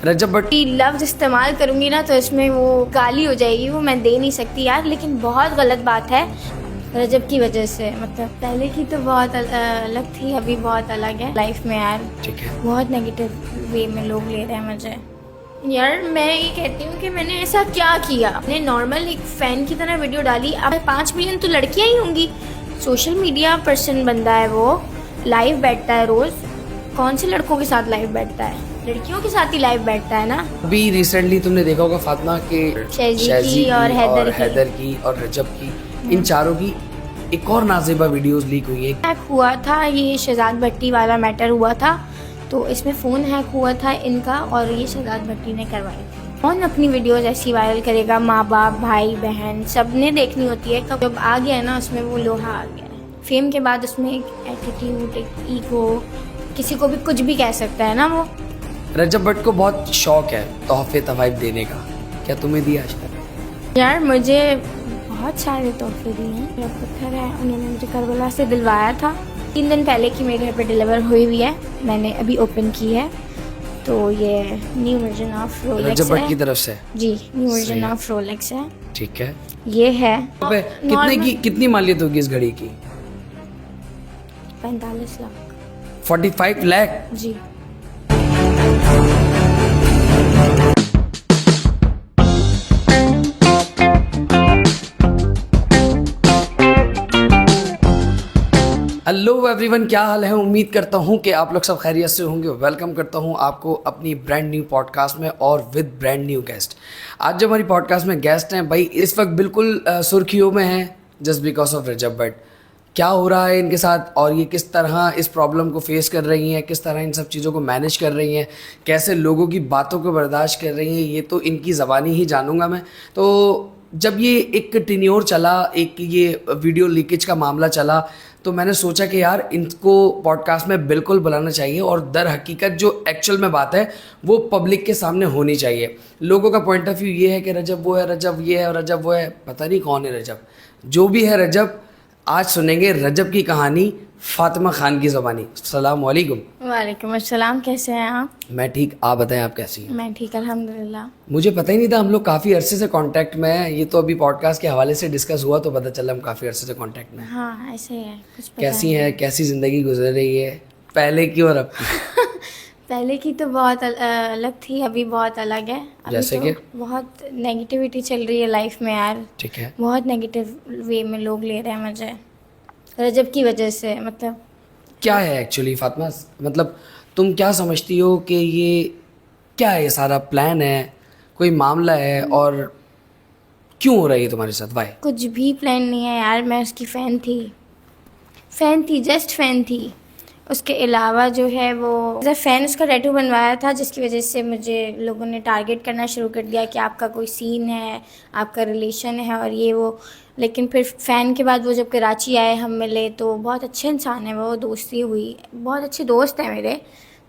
रजब but लफ्ज इस्तेमाल करूंगी ना तो इसमें वो गाली हो जाएगी, वो मैं दे नहीं सकती यार। लेकिन बहुत गलत बात है रजब की वजह से। मतलब पहले की तो बहुत अलग थी, अभी बहुत अलग है लाइफ में यार। ठीक है। बहुत नेगेटिव वे में लोग ले रहे हैं मुझे। यार मैं ये कहती हूँ कि मैंने ऐसा क्या किया। मैंने नॉर्मल एक फ़ैन की तरह वीडियो डाली। अब 5 मिलियन तो लड़कियाँ ही होंगी। सोशल मीडिया पर्सन बंदा है वो, लाइव बैठता है रोज़। कौन से लड़कों के साथ लाइव बैठता है? लड़कियों के साथ ही लाइव बैठता है ना। अभी रिसेंटली तुमने देखा होगा फातिमा के शहजी की और हैदर की और रजब की, इन चारों की एक और नाज़िबा वीडियोस लीक हुई है। हैक हुआ था, ये शहजाद भट्टी वाला मैटर हुआ था। तो इसमें फ़ोन हैक हुआ था इनका और ये शहजाद भट्टी ने करवाई थी। कौन अपनी वीडियोस ऐसी वायरल करेगा? माँ बाप, भाई बहन सब ने देखनी होती है। कब जब आ गया है ना उसमें वो लोहा आ गया है। फेम के बाद उसमें एक एटीट्यूड, एक ईगो, किसी को भी कुछ भी कह सकता है ना वो। रजब भट्ट को बहुत शौक है तोहफे तवाइफ देने का, क्या तुम्हें दिया आज तक? यार मुझे बहुत सारे तोहफे दिए हैं। मेरा पत्थर है, उन्होंने मुझे करबला से दिलवाया था। 3 दिन पहले की मेरे घर पे डिलीवर हुई हुई है, मैंने अभी ओपन की है। तो ये न्यू वर्जन ऑफ रोलेक्स रजब भट्ट की है तरफ से? जी, न्यू वर्जन ऑफ रोलेक्स है। ठीक है। ये है कितनी मालियत होगी इस घड़ी की? 45 लाख 45 लाख? जी। हेलो एवरीवन, क्या हाल है? उम्मीद करता हूँ कि आप लोग सब खैरियत से होंगे। वेलकम करता हूँ आपको अपनी ब्रांड न्यू पॉडकास्ट में और विद ब्रांड न्यू गेस्ट। आज जो हमारी पॉडकास्ट में गेस्ट हैं भाई, इस वक्त बिल्कुल सुर्खियों में हैं जस्ट बिकॉज ऑफ रजब भट्ट। क्या हो रहा है इनके साथ और ये किस तरह इस प्रॉब्लम को फेस कर रही हैं, किस तरह इन सब चीज़ों को मैनेज कर रही हैं, कैसे लोगों की बातों को बर्दाश्त कर रही हैं, ये तो इनकी ज़बानी ही जानूंगा मैं। तो जब ये एक टेन्योर चला, एक ये वीडियो लीकेज का मामला चला, तो मैंने सोचा कि यार इनको पॉडकास्ट में बिल्कुल बुलाना चाहिए और दर हकीकत जो एक्चुअल में बात है वो पब्लिक के सामने होनी चाहिए। लोगों का पॉइंट ऑफ व्यू ये है कि रजब वो है, रजब ये है और रजब वो है। पता नहीं कौन है रजब। जो भी है रजब, आज सुनेंगे रजब की कहानी फातिमा खान की ज़बानी। अस्सलाम वालेकुम। वालेकुम अस्सलाम, कैसे हैं आप? मैं ठीक, आप बताएं आप कैसी हैं? मैं ठीक अल्हम्दुलिल्लाह। मुझे पता ही नहीं था, हम लोग काफ़ी अरसे से कांटेक्ट में हैं। ये तो अभी पॉडकास्ट के हवाले से डिस्कस हुआ तो पता चला हम काफ़ी अरसे से कांटेक्ट में हैं। हाँ ऐसे ही है, कुछ पता कैसी हैं, कैसी ज़िंदगी गुजर रही है पहले की और अब की? पहले की तो बहुत अलग थी, अभी बहुत अलग है। अभी जैसे तो कि? बहुत नेगेटिविटी चल रही है लाइफ में यार। ठीक है। बहुत नेगेटिव वे में लोग ले रहे हैं मुझे रजब की वजह से। मतलब क्या है एक्चुअली फातिमा, मतलब तुम क्या समझती हो कि ये क्या है? ये सारा प्लान है, कोई मामला है, और क्यों हो रहा है ये तुम्हारे साथ? वाई? कुछ भी प्लान नहीं है यार। मैं उसकी फ़ैन थी, जस्ट फ़ैन थी। उसके अलावा जो है वो एज अ फ़ैन उसका टैटू बनवाया था, जिसकी वजह से मुझे लोगों ने टारगेट करना शुरू कर दिया कि आपका कोई सीन है, आपका रिलेशन है और ये वो। लेकिन फिर फ़ैन के बाद वो जब कराची आए, हम मिले, तो बहुत अच्छे इंसान है वो, दोस्ती हुई, बहुत अच्छे दोस्त हैं मेरे।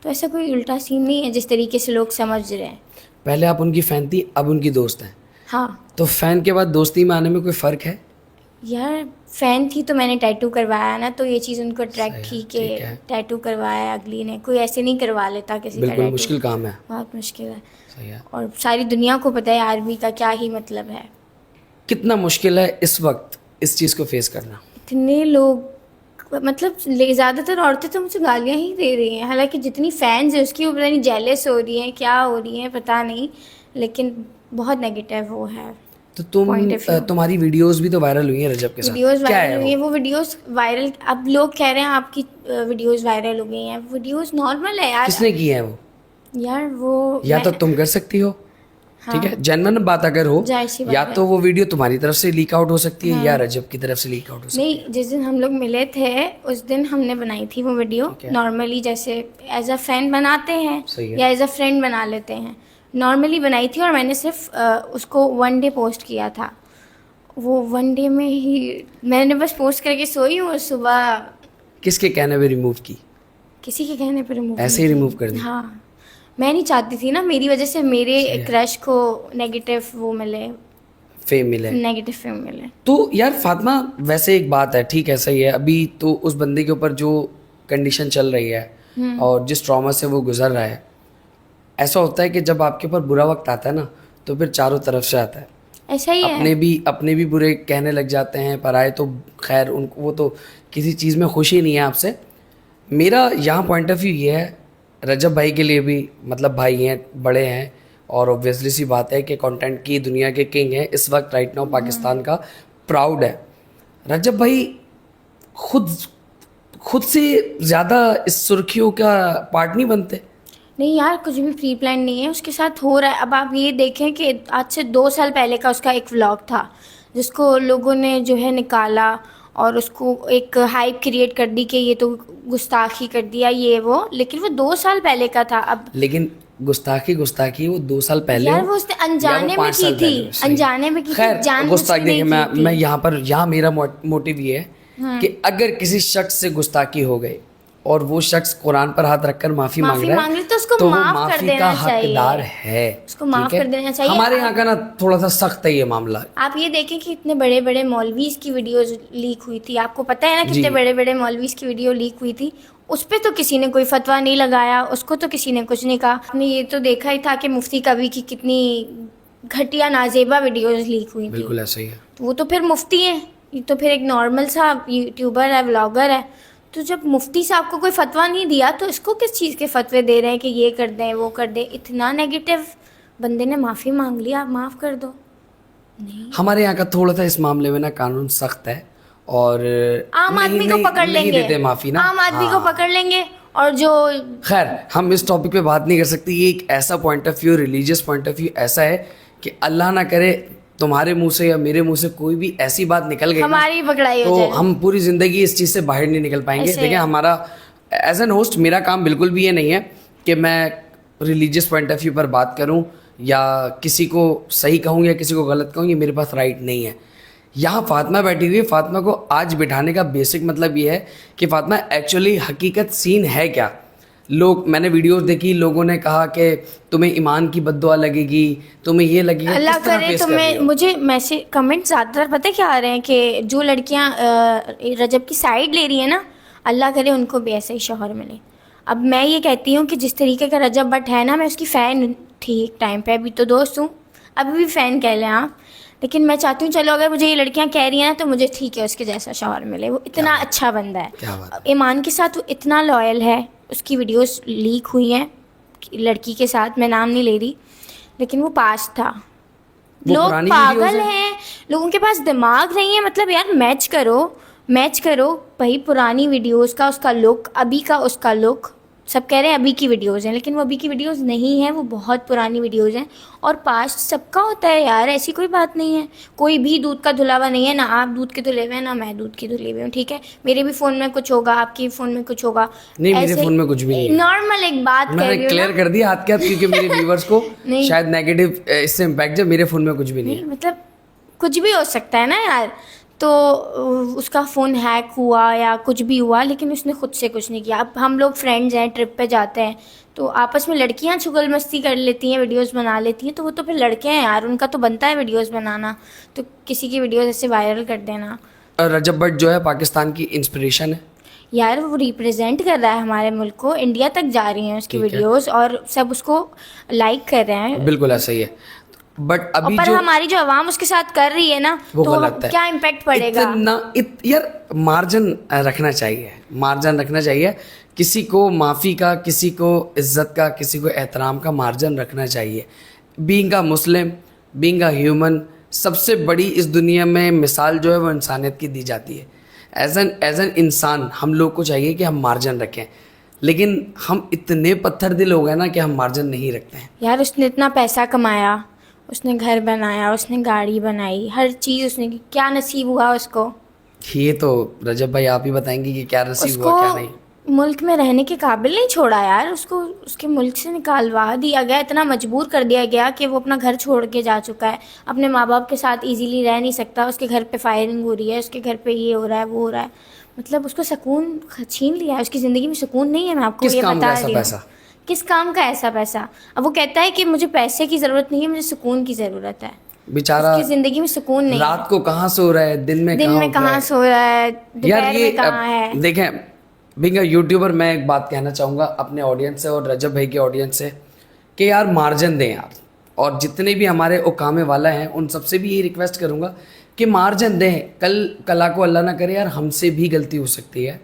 तो ऐसा कोई उल्टा सीन नहीं है जिस तरीके से लोग समझ रहे हैं। पहले आप उनकी फ़ैन थी, अब उनकी दोस्त हैं। हाँ तो फ़ैन के बाद दोस्ती में आने में कोई फ़र्क है? यार, फ़ैन थी तो मैंने टैटू करवाया ना, तो ये चीज़ उनको अट्रैक्ट सही थी है, कि ठीक है। टैटू करवाया अगली ने। कोई ऐसे नहीं करवा लेता किसी का बिल्कुल टैटू। मुश्किल काम है। बहुत मुश्किल है सही है। और सारी दुनिया को पता है आर्मी का क्या ही मतलब है। कितना मुश्किल है इस वक्त इस चीज़ को फेस करना? इतने लोग, मतलब ज़्यादातर औरतें तो मुझे गालियाँ ही दे रही हैं। हालांकि जितनी फैंस है उसकी वो पता नहीं जेलस हो रही हैं, क्या हो रही हैं पता नहीं, लेकिन बहुत नेगेटिव वो है। तो Point of view. तुम्हारी वीडियोस भी तो वायरल हुई हैं रजब के साथ। वीडियोस क्या वायरल है हुई हैं, वो वीडियोस वायरल। अब लोग कह रहे हैं आपकी वीडियोस वायरल हो गई हैं। वीडियोस नॉर्मल है यार। किसने की है वो? यार वो या तो तुम कर सकती हो, ठीक है, जेन्युइन बात अगर हो, जाहिर सी बात या है। तो वो वीडियो तुम्हारी तरफ से लीक आउट हो सकती है या रजब की तरफ से लीक आउट हो सकती है। नहीं, जिस दिन हम लोग मिले थे उस दिन हमने बनाई थी वो वीडियो नॉर्मली, जैसे एज अ फैन बनाते हैं सही है। या एज अ फ्रेंड बना लेते हैं, नॉर्मली बनाई थी। और मैंने सिर्फ उसको 1 डे पोस्ट किया था। वो 1 डे में ही मैंने बस पोस्ट करके सोई हूँ और सुबह किसके कहने पे रिमूव की? किसी के कहने पर रिमूव ऐसे ही रिमूव कर दी? हाँ, मैं नहीं चाहती थी ना मेरी वजह से मेरे क्रश को नेगेटिव वो मिले, फेम मिले, नेगेटिव फेम मिले। तो यार फातिमा, वैसे एक बात है, ठीक है, सही है, अभी तो उस बंदे के ऊपर जो कंडीशन चल रही है और जिस ट्रॉमा से वो गुजर रहा है, ऐसा होता है कि जब आपके ऊपर बुरा वक्त आता है ना तो फिर चारों तरफ से आता है। ऐसा ही है। अपने भी बुरे कहने लग जाते हैं, पराए तो खैर उनको वो तो किसी चीज़ में खुशी नहीं है आपसे। मेरा यहाँ पॉइंट ऑफ व्यू ये है, रजब भाई के लिए भी, मतलब भाई हैं, बड़े हैं, और ऑब्वियसली सी बात है कि कंटेंट की दुनिया के किंग हैं इस वक्त, राइट नाउ पाकिस्तान का प्राउड है। रजब भाई खुद से ज़्यादा इस सुर्खियों का पार्ट नहीं बनते। नहीं यार, कुछ भी प्री प्लान नहीं है, उसके साथ हो रहा है। अब आप ये देखें कि आज से 2 साल पहले का उसका एक व्लॉग था जिसको लोगों ने जो है निकाला और उसको एक हाइप क्रिएट कर दी कि ये तो गुस्ताखी कर दिया ये वो, लेकिन वो 2 साल पहले का था। अब लेकिन गुस्ताखी वो 2 साल पहले यार हो वो उसने या अनजाने वो में 5 की साल थी, पहले हो, सही। अनजाने में की थी, खैर जानबूझ के गुस्ताखी नहीं देखिए, की थी। मैं यहाँ मेरा मोटिव ये है कि अगर किसी शख्स से गुस्ताखी हो गई और वो शख्स कुरान पर हाथ रखकर माफी मांग रहा है तो उसको तो वो माफ कर माफी देना का चाहिए। हकदार है, उसको माफ ठीक है? कर देना चाहिए। हमारे यहाँ का ना थोड़ा सा सख्त है ये मामला। आप ये देखें कि इतने बड़े बड़े मौलवीज की वीडियोस लीक हुई थी, आपको पता है ना जी। कितने बड़े बड़े मौलवीज की वीडियो लीक हुई थी। उस पर तो किसी ने कोई फतवा नहीं लगाया, उसको तो किसी ने कुछ नहीं कहा। आपने ये तो देखा ही था कि मुफ्ती कबीर की कितनी घटिया नाजेबा वीडियोस लीक हुई थी। बिल्कुल ऐसा ही है। तो वो तो फिर मुफ्ती है, ये तो फिर एक नॉर्मल सा यूट्यूबर है, व्लॉगर है। तो जब मुफ्ती साहब को कोई फतवा नहीं दिया तो इसको किस चीज़ के फतवे दे रहे हैं कि ये कर दें वो कर दें। इतना नेगेटिव, बंदे ने माफ़ी मांग लिया, आप माफ़ कर दो। नहीं, हमारे यहाँ का थोड़ा सा इस मामले में ना कानून सख्त है और आम आदमी को पकड़ नहीं लेंगे, देते माफी ना, आम आदमी को हाँ। पकड़ लेंगे। और जो खैर हम इस टॉपिक पे बात नहीं कर सकते। ये एक ऐसा point of view, religious point of view ऐसा है कि अल्लाह ना करे तुम्हारे मुंह से या मेरे मुंह से कोई भी ऐसी बात निकल गई ना, हमारी पकड़ाई हो तो जाए। हम पूरी जिंदगी इस चीज़ से बाहर नहीं निकल पाएंगे। ऐसे देखिए हमारा एज एन होस्ट मेरा काम बिल्कुल भी ये नहीं है कि मैं रिलीजियस पॉइंट ऑफ व्यू पर बात करूं या किसी को सही कहूं या किसी को गलत कहूं, ये मेरे पास राइट नहीं है। यहाँ फातिमा बैठी हुई है, फातिमा को आज बिठाने का बेसिक मतलब ये है कि फातिमा एक्चुअली हकीकत सीन है क्या। लोग, मैंने वीडियोस देखी, लोगों ने कहा कि तुम्हें ईमान की बद्दुआ लगेगी, तुम्हें ये लगेगा, अल्लाह किस तरह करे फेस कर रही तुम्हें। हो? मुझे मैसेज कमेंट ज़्यादातर पता है क्या आ रहे हैं कि जो लड़कियां रजब की साइड ले रही है ना, अल्लाह करे उनको भी ऐसे ही शौहर मिले। अब मैं ये कहती हूँ कि जिस तरीके का रजब भट्ट है ना, मैं उसकी फ़ैन थी एक टाइम पे, अभी तो दोस्त हूँ, अभी भी फ़ैन कह लें आप। लेकिन मैं चाहती हूँ चलो अगर मुझे ये लड़कियाँ कह रही हैं ना तो मुझे ठीक है उसके जैसा शौहर मिले। वो इतना अच्छा बंदा क्या है, बात ईमान के साथ वो इतना लॉयल है। उसकी वीडियोस लीक हुई हैं लड़की के साथ, मैं नाम नहीं ले रही, लेकिन वो पास था। वो लोग पुरानी पागल वीडियोस हैं, लोगों के पास दिमाग नहीं है। मतलब यार मैच करो भाई, पुरानी वीडियोस का उसका लुक, अभी का उसका लुक। सब कह रहे हैं अभी की वीडियोस हैं, लेकिन वो अभी की वीडियोस नहीं है, वो बहुत पुरानी वीडियोस हैं। और पास्ट सबका होता है यार, ऐसी कोई बात नहीं है। कोई भी दूध का धुलावा नहीं है, ना आप दूध के धुले हुए हैं ना मैं दूध की धुली हुई हूँ, ठीक है। मेरे भी फ़ोन में कुछ होगा, आपके फ़ोन में कुछ होगा। नहीं, मेरे फ़ोन में कुछ भी नहीं है। नॉर्मल एक बात कह मैंने रही हूँ क्लियर ना। कर दिया हाथ के हाथ, क्योंकि मेरे व्यूवर्स को नहीं। शायद नेगेटिव इससे इम्पैक्ट जब मेरे फ़ोन में कुछ भी नहीं है। नहीं मतलब कुछ भी हो सकता है ना यार। तो उसका फ़ोन हैक हुआ या कुछ भी हुआ, लेकिन उसने खुद से कुछ नहीं किया। अब हम लोग फ्रेंड्स हैं, ट्रिप पे जाते हैं, तो आपस में लड़कियां चुगल मस्ती कर लेती हैं, वीडियोस बना लेती हैं, तो वो तो फिर लड़के हैं यार, उनका तो बनता है वीडियोस बनाना। तो किसी की वीडियोस ऐसे वायरल कर देना। और रजब भट्ट जो है पाकिस्तान की इंस्पिरेशन है यार वो रिप्रेजेंट कर रहा है हमारे मुल्क को, इंडिया तक जा रही हैं उसकी ठीक है। वीडियोस और सब उसको लाइक कर रहे हैं। बिल्कुल ऐसा ही है, बट और अभी पर जो हमारी जो आवाम उसके साथ कर रही है ना, वो तो गलत है। क्या इम्पैक्ट पड़ेगा। यार मार्जिन रखना चाहिए, मार्जिन रखना चाहिए। किसी को माफ़ी का, किसी को इज्जत का, किसी को एहतराम का मार्जिन रखना चाहिए। Being a Muslim, being a human, सबसे बड़ी इस दुनिया में मिसाल जो है वो इंसानियत की दी जाती है। एज एन इंसान हम लोग को चाहिए कि हम मार्जिन रखें, लेकिन हम इतने पत्थर दिल हो गए ना कि हम मार्जिन नहीं रखते हैं। यार उसने इतना पैसा कमाया, उसने घर बनाया, उसने गाड़ी बनाई, हर चीज़ उसने की, क्या नसीब हुआ उसको। ये तो रजब भाई आप ही बताएंगे कि क्या नसीब हुआ क्या नहीं। उसको मुल्क में रहने के काबिल नहीं छोड़ा यार, उसको उसके मुल्क से निकालवा दिया गया, इतना मजबूर कर दिया गया कि वो अपना घर छोड़ के जा चुका है। अपने माँ बाप के साथ इजीली रह नहीं सकता, उसके घर पे फायरिंग हो रही है, उसके घर पे ये हो रहा है वो हो रहा है। मतलब उसको सुकून छीन लिया है, उसकी ज़िंदगी में सुकून नहीं है। मैं आपको किस ये काम का बता ऐसा रही हूँ। पैसा? किस काम का ऐसा पैसा? अब वो कहता है कि मुझे पैसे की ज़रूरत नहीं है, मुझे सुकून की ज़रूरत है। बेचारा उसकी ज़िंदगी में सुकून नहीं है। रात को कहाँ सो रहा है, दिन में कहाँ सो रहा है, यार दोपहर ये में कहाँ है। देखें बीइंग अ यूट्यूबर, मैं एक बात कहना चाहूँगा अपने ऑडियंस से और रजब भाई के ऑडियंस से कि यार मार्जिन दें यार, और जितने भी हमारे ओकामे वाला हैं उन सबसे भी यही रिक्वेस्ट करूँगा कि मार्जिन दें। कला को अल्लाह ना करे यार, हमसे भी गलती हो सकती है।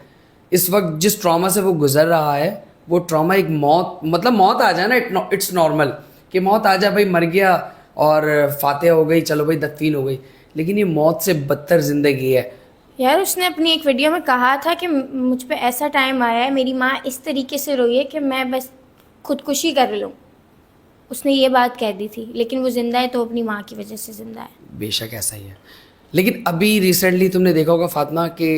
इस वक्त जिस ट्रॉमा से वो गुजर रहा है, वो ट्रॉमा एक मौत, मतलब मौत आ जाए ना, इट्स नॉर्मल कि मौत आ जाए, भाई मर गया और फातिहा हो गई, चलो भाई दफीन हो गई, लेकिन ये मौत से बदतर ज़िंदगी है। यार उसने अपनी एक वीडियो में कहा था कि मुझ पे ऐसा टाइम आया है, मेरी माँ इस तरीके से रोई है कि मैं बस खुदकुशी कर लूँ। उसने ये बात कह दी थी, लेकिन वो जिंदा है तो अपनी माँ की वजह से जिंदा है। बेशक ऐसा ही है, लेकिन अभी रिसेंटली तुमने देखा होगा फातिमा के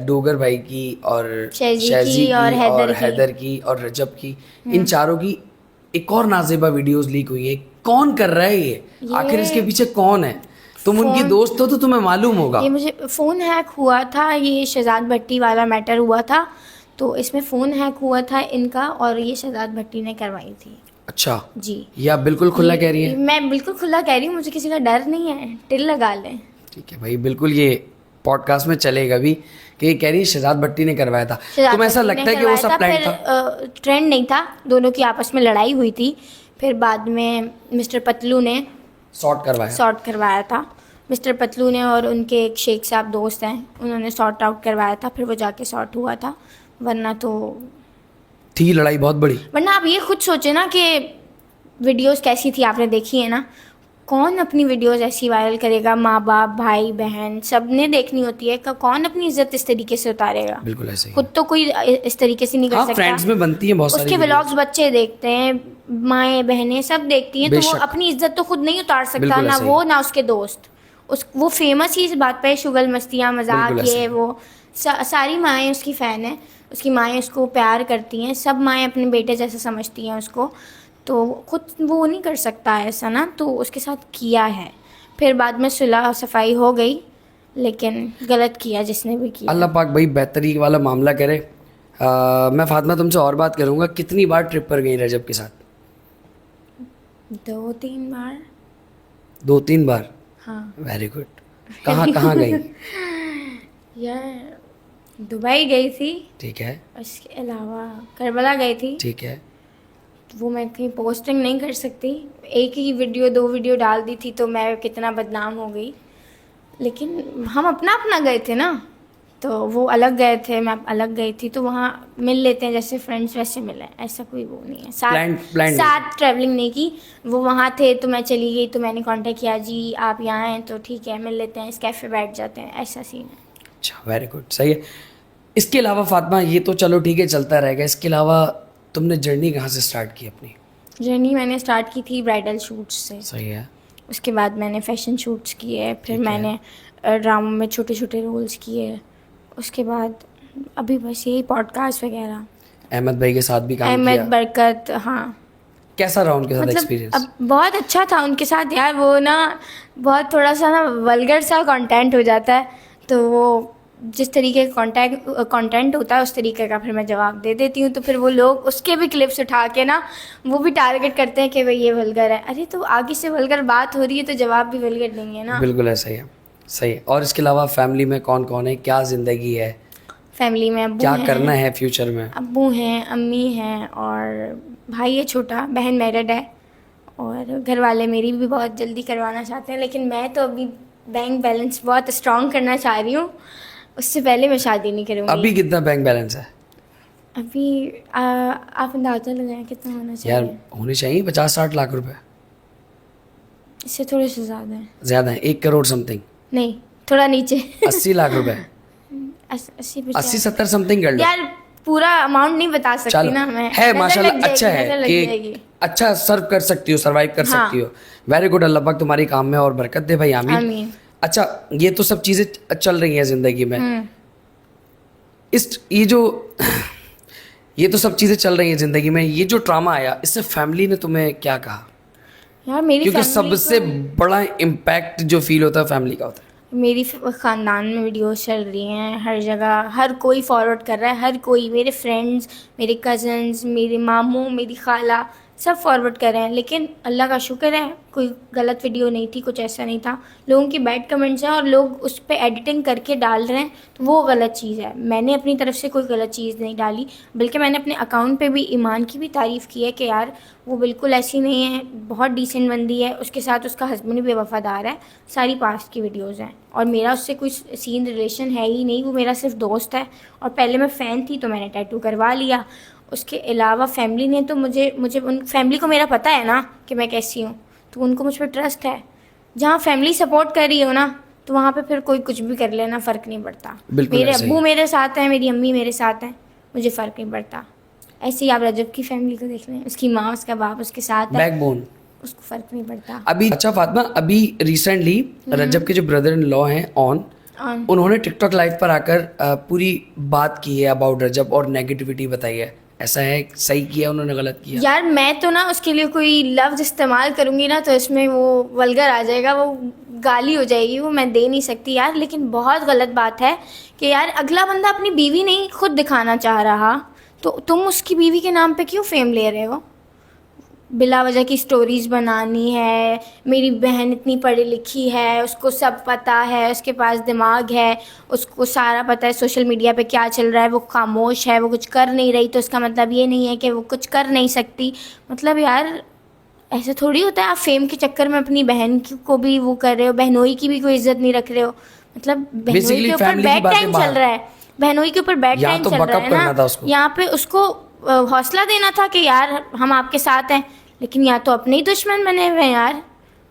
डोगर भाई की और शहजी शहजी की और हैदर की और रजब की, इन चारों की एक और नाजेबा वीडियोस लीक हुई है। कौन कर रहा है ये? आखिर इसके पीछे कौन है? तुम उनकी दोस्त हो तो तुम्हें मालूम होगा। ये मुझे फ़ोन हैक हुआ था, ये शहजाद भट्टी वाला मैटर हुआ था, तो इसमें फ़ोन हैक हुआ था इनका और ये शहजाद भट्टी ने करवाई थी। अच्छा जी, ये आप बिल्कुल खुला कह रही हैं? मैं बिल्कुल खुला कह रही हूँ, मुझे किसी का डर नहीं है, टिल लगा लें। ठीक है भाई, बिल्कुल ये पॉडकास्ट में चलेगा भी कि ये कह रही है शहजाद भट्टी ने करवाया था। तुम्हें ऐसा लगता है कि वो सब प्लान था? ट्रेंड नहीं था, दोनों की आपस में लड़ाई हुई थी, फिर बाद में मिस्टर पतलू ने सॉर्ट करवाया था। मिस्टर पतलू ने और उनके एक शेख साहब दोस्त हैं, उन्होंने सॉर्ट आउट करवाया था, फिर वो जाके सॉर्ट हुआ था, वरना तो थी लड़ाई बहुत बड़ी। वरना आप ये खुद सोचे ना कि वीडियोस कैसी थी, आपने देखी है ना, कौन अपनी वीडियोस ऐसी वायरल करेगा? माँ बाप, भाई बहन सब ने देखनी होती है, कौन अपनी इज्जत इस तरीके से उतारेगा? बिल्कुल ऐसे ही। खुद तो कोई इस तरीके से नहीं कर सकता। फ्रेंड्स में बनती है बहुत सारी उसके व्लॉग्स बच्चे देखते हैं, माएँ बहनें सब देखती हैं, तो वो अपनी इज्जत तो खुद नहीं उतार सकता, ना वो ना उसके दोस्त। वो फेमस ही इस बात पे, शुगल मस्तियाँ मजाक ये वो, सारी माएँ उसकी फ़ैन है, उसकी माएँ उसको प्यार करती हैं, सब माएँ अपने बेटे जैसा समझती हैं उसको, तो खुद वो नहीं कर सकता ऐसा ना, तो उसके साथ किया है। फिर बाद में सुलह सफाई हो गई, लेकिन गलत किया जिसने भी किया। अल्लाह पाक भाई बेहतरी वाला मामला करे। मैं फातिमा तुमसे और बात करूँगा, कितनी बार ट्रिप पर गई रजब के साथ? 2-3 बार। 2-3 बार? हाँ। Very good. कहाँ कहाँ गई? यार दुबई गई थी, ठीक है। उसके अलावा करबला गई थी, ठीक है। वो मैं कहीं पोस्टिंग नहीं कर सकती, एक ही वीडियो 2 वीडियो डाल दी थी तो मैं कितना बदनाम हो गई, लेकिन हम अपना अपना गए थे ना, तो वो अलग गए थे, मैं अलग गई थी, तो वहाँ मिल लेते हैं जैसे फ्रेंड्स वैसे मिले, ऐसा कोई वो नहीं है। साथ ट्रैवलिंग नहीं की, वो वहाँ थे तो मैं चली गई, तो मैंने कांटेक्ट किया, जी आप यहाँ हैं तो ठीक है मिल लेते हैं, इस कैफ़े बैठ जाते हैं, ऐसा सीन है। अच्छा वेरी गुड, सही है। इसके अलावा फातिमा ये तो चलो ठीक है चलता रहेगा, इसके अलावा तुमने जर्नी कहाँ से स्टार्ट की अपनी? जर्नी मैंने स्टार्ट की थी ब्राइडल शूट्स से। सही है। उसके बाद मैंने फैशन शूट्स किए, फिर मैंने ड्रामा में छोटे छोटे रोल्स किए, उसके बाद अभी बस यही पॉडकास्ट वगैरह। अहमद भाई के साथ भी काम किया? अहमद बरकत, हाँ। कैसा रहा उनके साथ एक्सपीरियंस? अब बहुत अच्छा था उनके साथ यार, वो ना बहुत थोड़ा सा ना वल्गर सा कंटेंट हो जाता है, तो वो जिस तरीके का कंटेंट होता है उस तरीके का फिर मैं जवाब दे देती हूँ, तो फिर वो लोग उसके भी क्लिप्स उठा के ना वो भी टारगेट करते हैं कि भाई ये वल्गर है। अरे तो आगे से वल्गर बात हो रही है तो जवाब भी वल्गर नहीं है ना। बिल्कुल ऐसा ही है, सही है। और इसके अलावा फैमिली में कौन कौन है, क्या ज़िंदगी है? फैमिली में अब्बू क्या हैं, करना है फ्यूचर में? अब्बू हैं, अम्मी हैं और भाई है छोटा, बहन मैरिड है, और घर वाले मेरी भी बहुत जल्दी करवाना चाहते हैं, लेकिन मैं तो अभी बैंक बैलेंस बहुत स्ट्रॉन्ग करना चाह रही हूँ, उससे पहले मैं शादी नहीं करूँगी। अभी कितना बैंक बैलेंस है? अभी आप अंदाजा लगाएं कितना होना चाहिए? यार होने चाहिए 50-60 लाख रुपए। इससे थोड़े से ज़्यादा है। ज़्यादा है? 1 करोड़ समथिंग? नहीं, थोड़ा नीचे। 80 लाख रुपए? 80-70 समथिंग कर लो यार, पूरा अमाउंट नहीं बता सकती ना मैं। है माशाल्लाह, अच्छा है कि अच्छा सर्व कर सकती हो, सर्वाइव कर सकती हो। वेरी गुड, अल्लाह पाक तुम्हारी काम में और बरकत दे भाई, आमीन। अच्छा, ये तो सब चीज़ें चल रही हैं ज़िंदगी में, ये तो सब चीज़ें चल रही हैं ज़िंदगी में, ये जो ट्रामा आया इससे फैमिली ने तुम्हें क्या कहा? यार मेरी क्योंकि सबसे बड़ा इम्पैक्ट जो फील होता है फैमिली का होता है। मेरी ख़ानदान में वीडियोस चल रही हैं हर जगह, हर कोई फॉरवर्ड कर रहा है, हर कोई, मेरे फ्रेंड्स, मेरे कज़न्स, मेरे मामू, मेरी खाला, सब फॉरवर्ड कर रहे हैं, लेकिन अल्लाह का शुक्र है कोई गलत वीडियो नहीं थी, कुछ ऐसा नहीं था। लोगों की बैड कमेंट्स हैं और लोग उस पर एडिटिंग करके डाल रहे हैं, तो वो गलत चीज़ है। मैंने अपनी तरफ से कोई गलत चीज़ नहीं डाली, बल्कि मैंने अपने अकाउंट पे भी ईमान की भी तारीफ़ की है कि यार वो बिल्कुल ऐसी नहीं है, बहुत डिसेंट बंदी है, उसके साथ उसका हस्बैंड भी वफ़ादार है, सारी पास्ट की वीडियोज़ हैं और मेरा उससे कोई सीन रिलेशन है ही नहीं, वो मेरा सिर्फ दोस्त है। और पहले मैं फ़ैन थी तो मैंने टैटू करवा लिया। उसके अलावा फैमिली ने तो मुझे उन फैमिली को मेरा पता है ना कि मैं कैसी हूँ, तो उनको मुझ पर ट्रस्ट है। जहाँ फैमिली सपोर्ट कर रही हो ना, तो वहाँ पे फिर कोई कुछ भी कर लेना, फ़र्क नहीं पड़ता। मेरे अब्बू मेरे साथ हैं, मेरी अम्मी मेरे साथ हैं, मुझे फ़र्क नहीं पड़ता। ऐसे ही आप रजब की फैमिली को देख लें, उसकी माँ उसका बाप उसके साथ है, बैकबोन, उसको फ़र्क नहीं पड़ता। अभी अच्छा फातिमा, अभी रिसेंटली रजब के जो ब्रदर इन लॉ हैं उन्होंने टिकटॉक लाइव पर आकर पूरी बात की है अबाउट रजब और नेगेटिविटी बताई है। ऐसा है, सही किया उन्होंने, गलत किया? यार मैं तो ना उसके लिए कोई लफ्ज़ इस्तेमाल करूँगी ना तो इसमें वो वल्गर आ जाएगा, वो गाली हो जाएगी, वो मैं दे नहीं सकती यार। लेकिन बहुत गलत बात है कि यार अगला बंदा अपनी बीवी नहीं खुद दिखाना चाह रहा, तो तुम उसकी बीवी के नाम पे क्यों फेम ले रहे हो? बिला वजह की स्टोरीज़ बनानी है, मेरी बहन इतनी पढ़ी लिखी है, उसको सब पता है, उसके पास दिमाग है, उसको सारा पता है सोशल मीडिया पे क्या चल रहा है, वो खामोश है, वो कुछ कर नहीं रही, तो इसका मतलब ये नहीं है कि वो कुछ कर नहीं सकती। मतलब यार ऐसे थोड़ी होता है, आप फेम के चक्कर में अपनी बहन को भी वो कर रहे हो, बहनोई की भी कोई इज्जत नहीं रख रहे हो। मतलब बहनोई के ऊपर बैड टाइम चल रहा है, बहनोई के ऊपर बैड टाइम चल रहा है ना, यहाँ पे उसको हौसला देना था कि यार हम आपके साथ हैं, लेकिन या तो अपने ही दुश्मन बने हुए हैं यार।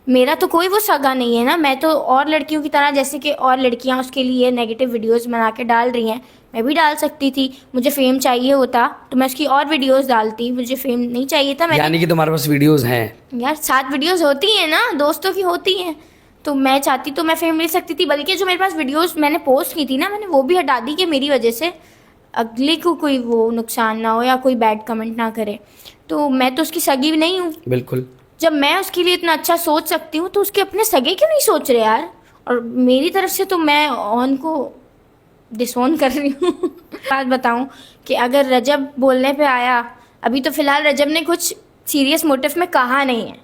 मेरा तो कोई वो सगा नहीं है ना, मैं तो और लड़कियों की तरह, जैसे कि और लड़कियां उसके लिए नेगेटिव वीडियोस बना के डाल रही हैं, मैं भी डाल सकती थी। मुझे फेम चाहिए होता तो मैं उसकी और वीडियोस डालती, मुझे फेम नहीं चाहिए था। यानी कि तुम्हारे पास वीडियोस हैं यार, 7 वीडियोस होती हैं ना, दोस्तों की होती हैं, तो मैं चाहती तो मैं फेम ले सकती थी। बल्कि जो मेरे पास वीडियोस मैंने पोस्ट की थी ना, मैंने वो भी हटा दी कि मेरी वजह से अगले को कोई वो नुकसान ना हो या कोई बैड कमेंट ना करे। तो मैं तो उसकी सगी नहीं हूँ। बिल्कुल। जब मैं उसके लिए इतना अच्छा सोच सकती हूँ तो उसके अपने सगे क्यों नहीं सोच रहे यार? और मेरी तरफ से तो मैं ऑन को डिसऑन कर रही हूँ। बात बताऊँ कि अगर रजब बोलने पे आया, अभी तो फ़िलहाल रजब ने कुछ सीरियस मोटिव में कहा नहीं है,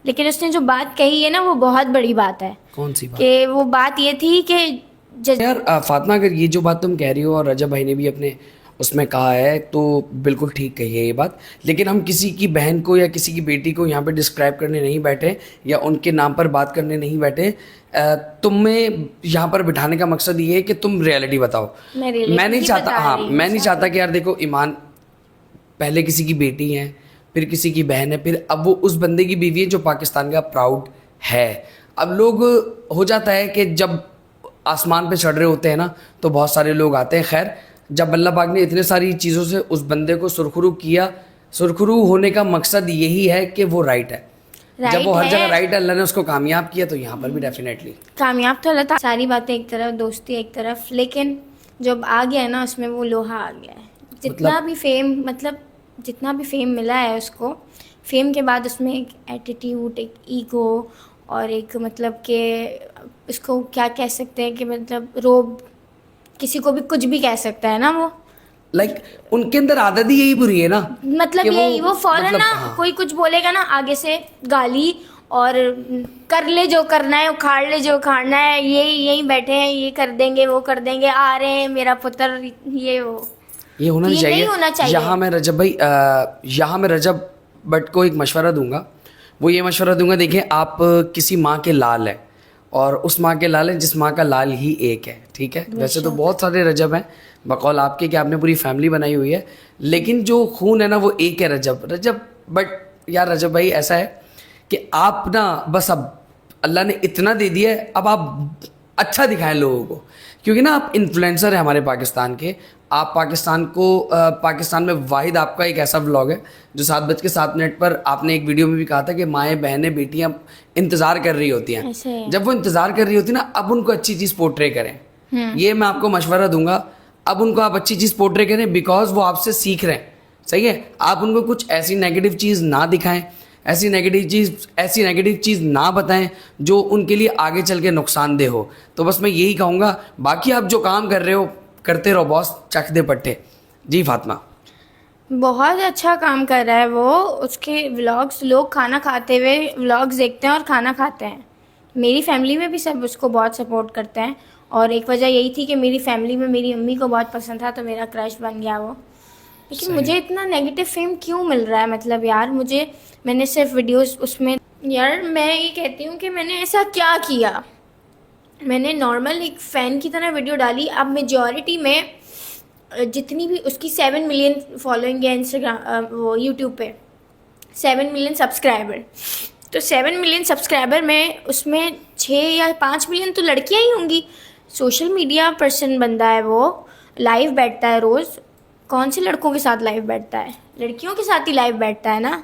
लेकिन उसने जो बात कही है ना वो बहुत बड़ी बात है। कौन सी बात? कि वो बात ये थी कि यार फातिमा, अगर ये जो बात तुम कह रही हो और रजब भाई ने भी अपने उसमें कहा है तो बिल्कुल ठीक कही है ये बात, लेकिन हम किसी की बहन को या किसी की बेटी को यहाँ पे डिस्क्राइब करने नहीं बैठे या उनके नाम पर बात करने नहीं बैठे। तुम्हें यहाँ पर बिठाने का मकसद ये है कि तुम रियलिटी बताओ। मैं नहीं चाहता, हाँ मैं नहीं चाहता कि यार देखो, ईमान पहले किसी की बेटी है, फिर किसी की बहन है, फिर अब वो उस बंदे की बीवी है जो पाकिस्तान का प्राउड है। अब लोग हो जाता है कि जब आसमान पे चढ़ रहे होते हैं ना तो बहुत सारे लोग आते हैं। खैर, जब अल्लाह पाक ने इतने सारी चीज़ों से उस बंदे को सुरखरू किया, सुरखरू होने का मकसद यही है कि वो राइट है। जब वो हर जगह राइट है, अल्लाह ने उसको कामयाब किया, तो यहाँ पर भी डेफिनेटली कामयाब तो अल्लाह ताला। सारी बातें एक तरफ, दोस्ती एक तरफ, लेकिन जब आ गया है ना उसमें वो लोहा आ गया है। जितना भी फेम, मतलब जितना भी फेम मिला है उसको, फेम के बाद उसमें एक एटीट्यूड, एक ईगो और एक मतलब कि इसको क्या कह सकते हैं कि मतलब रोब, किसी को भी कुछ भी कह सकता है ना वो। उनके अंदर आदत ही यही बुरी है ना, मतलब यही वो फौरन मतलब, ना हाँ। कोई कुछ बोलेगा ना आगे से गाली, और कर ले जो करना है, उखाड़ ले जो उखाड़ना है, यही बैठे हैं, ये कर देंगे वो कर देंगे, आ रहे हैं मेरा पुत्र, ये वो। ये होना नहीं चाहिए। नहीं होना चाहिए। यहाँ मैं रजब भाई, यहाँ मैं रजब बट को एक मशवरा दूंगा। वो ये मशवरा दूंगा, देखिए आप किसी माँ के लाल हैं और उस माँ के लाल है जिस माँ का लाल ही एक है, ठीक है। वैसे तो बहुत सारे रजब हैं बकौल आपके कि आपने पूरी फैमिली बनाई हुई है, लेकिन जो खून है ना वो एक है, रजब। बट यार रजब भाई ऐसा है कि आप ना बस अब अल्लाह ने इतना दे दिया है, अब आप अच्छा दिखाएं लोगों को, क्योंकि ना आप इन्फ्लुएंसर हैं हमारे पाकिस्तान के। आप पाकिस्तान में वाहिद आपका एक ऐसा व्लॉग है जो 7:07 पर आपने एक वीडियो में भी कहा था कि माएँ बहनें बेटियां इंतज़ार कर रही होती हैं। जब वो इंतज़ार कर रही होती ना, अब उनको अच्छी चीज़ पोर्ट्रे करें। ये मैं आपको मशवरा दूंगा, अब उनको आप अच्छी चीज़ पोर्ट्रे करें, बिकॉज वो आपसे सीख रहे हैं, सही है। आप उनको कुछ ऐसी नेगेटिव चीज़ ना दिखाएं, ऐसी नेगेटिव चीज़ ना बताएं जो उनके लिए आगे चल के नुकसानदेह हो। तो बस मैं यही कहूँगा, बाकी आप जो काम कर रहे हो करते रहो बॉस, चख दे पट्टे। जी फातिमा। बहुत अच्छा काम कर रहा है वो। उसके व्लॉग्स, लोग खाना खाते हुए व्लॉग्स देखते हैं और खाना खाते हैं। मेरी फैमिली में भी सब उसको बहुत सपोर्ट करते हैं, और एक वजह यही थी कि मेरी फैमिली में मेरी अम्मी को बहुत पसंद था, तो मेरा क्रश बन गया वो। लेकिन सही। मुझे इतना नेगेटिव फेम क्यों मिल रहा है? मतलब यार, मैंने सिर्फ वीडियोस उसमें, यार मैं ये कहती हूँ कि मैंने ऐसा क्या किया? मैंने नॉर्मल एक फ़ैन की तरह वीडियो डाली। अब मेजॉरिटी में जितनी भी उसकी 7 मिलियन फॉलोइंग है इंस्टाग्राम, वो यूट्यूब पे 7 मिलियन सब्सक्राइबर। तो 7 मिलियन सब्सक्राइबर में उसमें 6 या 5 मिलियन तो लड़कियां ही होंगी। सोशल मीडिया पर्सन बंदा है वो, लाइव बैठता है रोज़। कौन से लड़कों के साथ लाइव बैठता है? लड़कियों के साथ ही लाइव बैठता है ना,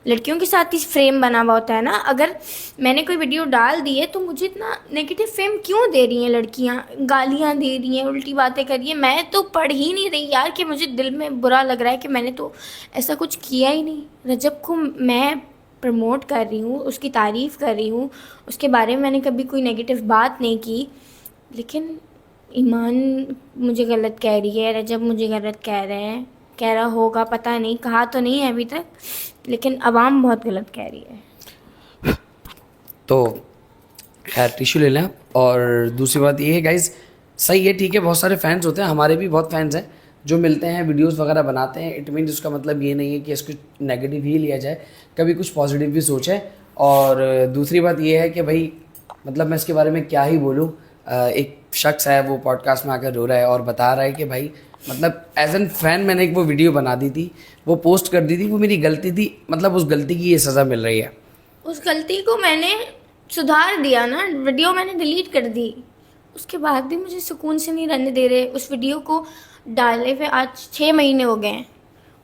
लड़कियों के साथ ही फ्रेम बना हुआ होता है ना। अगर मैंने कोई वीडियो डाल दी है तो मुझे इतना नेगेटिव फेम क्यों दे रही हैं लड़कियां? गालियां दे रही हैं, उल्टी बातें कर रही हैं। मैं तो पढ़ ही नहीं रही यार, कि मुझे दिल में बुरा लग रहा है कि मैंने तो ऐसा कुछ किया ही नहीं। रजब को मैं प्रमोट कर रही हूँ, उसकी तारीफ़ कर रही हूँ, उसके बारे में मैंने कभी कोई नेगेटिव बात नहीं की। लेकिन ईमान मुझे गलत कह रही है, रजब मुझे गलत कह रहे हैं, कह रहा होगा, पता नहीं, कहा तो नहीं है अभी तक, लेकिन अवाम बहुत गलत कह रही है। तो खैर टिश्यू ले लें आप। और दूसरी बात ये है गाइज, सही है, ठीक है, बहुत सारे फैंस होते हैं, हमारे भी बहुत फैंस हैं जो मिलते हैं, वीडियोस वगैरह बनाते हैं। इट मीन्स उसका मतलब ये नहीं है कि इसको नेगेटिव ही लिया जाए, कभी कुछ पॉजिटिव भी सोचें। और दूसरी बात ये है कि भाई मतलब मैं इसके बारे में क्या ही बोलूँ। एक शख्स है, वो पॉडकास्ट में आकर रो रहा है और बता रहा है कि भाई मतलब एज एन फैन मैंने एक वो वीडियो बना दी थी, वो पोस्ट कर दी थी, वो मेरी गलती थी, मतलब उस गलती की ये सज़ा मिल रही है। उस गलती को मैंने सुधार दिया ना, वीडियो मैंने डिलीट कर दी। उसके बाद भी मुझे सुकून से नहीं रहने दे रहे। उस वीडियो को डाले हुए आज 6 महीने हो गए हैं,